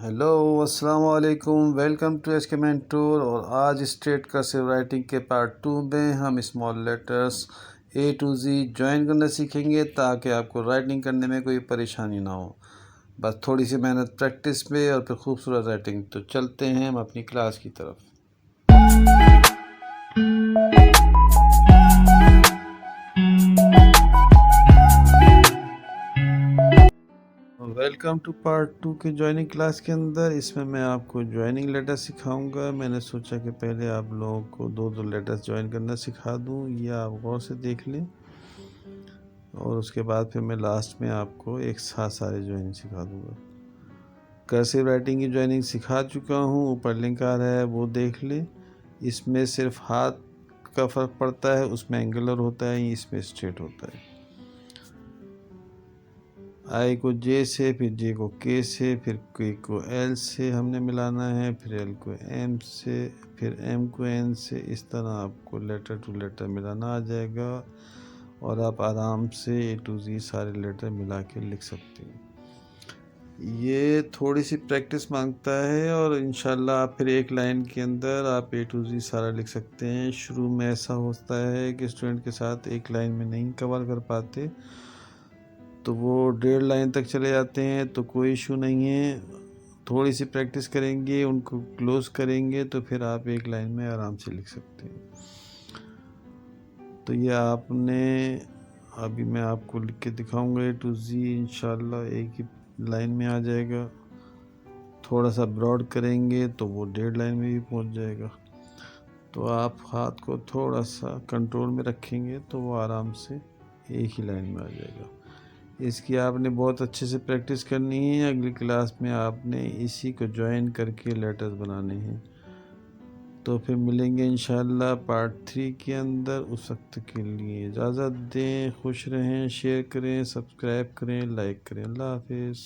Hello अस्सलाम वालेकुम, welcome to H K mentor. और आज स्ट्रेट कर्सिव राइटिंग के पार्ट 2 में हम small letters A to G join करना सीखेंगे ताकि आपको राइटिंग करने में कोई परेशानी ना हो। बस थोड़ी सी मेहनत प्रैक्टिस पे और फिर खूबसूरत राइटिंग। तो चलते हैं हम अपनी क्लास की तरफ। वेलकम टू पार्ट 2 के ज्वाइनिंग क्लास के अंदर। इसमें मैं आपको ज्वाइनिंग लेटर सिखाऊंगा। मैंने सोचा कि पहले आप लोगों को दो लेटर्स ज्वाइन करना सिखा दूं, या आप गौर से देख लें, और उसके बाद फिर मैं लास्ट में आपको एक साथ सारे ज्वाइनिंग सिखा दूंगा। कर्सिव राइटिंग की ज्वाइनिंग सिखा चुका हूं, ऊपर लिंक आ रहा है, वो देख लें। इसमें सिर्फ हाथ का फ़र्क पड़ता है, उसमें एंगुलर होता है, इसमें स्ट्रेट होता है। आई को जे से, फिर जे को के से, फिर के को एल से हमने मिलाना है, फिर एल को एम से, फिर एम को एन से। इस तरह आपको लेटर टू लेटर मिलाना आ जाएगा और आप आराम से ए टू जी सारे लेटर मिला के लिख सकते हैं। ये थोड़ी सी प्रैक्टिस मांगता है और इंशाल्लाह आप फिर एक लाइन के अंदर आप ए टू जी सारा लिख सकते हैं। शुरू में ऐसा होता है कि स्टूडेंट के साथ एक लाइन में नहीं कवर कर पाते, तो वो 1.5 लाइन तक चले जाते हैं, तो कोई इशू नहीं है। थोड़ी सी प्रैक्टिस करेंगे, उनको क्लोज करेंगे, तो फिर आप एक लाइन में आराम से लिख सकते हैं। तो ये आपने अभी मैं आपको लिख के दिखाऊंगा ए टू जी, इंशाल्लाह एक ही लाइन में आ जाएगा। थोड़ा सा ब्रॉड करेंगे तो वो 1.5 लाइन में भी पहुंच जाएगा। तो आप हाथ को थोड़ा सा कंट्रोल में रखेंगे तो वो आराम से एक ही लाइन में आ जाएगा। इसकी आपने बहुत अच्छे से प्रैक्टिस करनी है। अगली क्लास में आपने इसी को ज्वाइन करके लेटर्स बनाने हैं। तो फिर मिलेंगे इंशाल्लाह पार्ट 3 के अंदर। उस वक्त के लिए इजाज़त दें। खुश रहें, शेयर करें, सब्सक्राइब करें, लाइक करें। अल्लाह हाफिज़।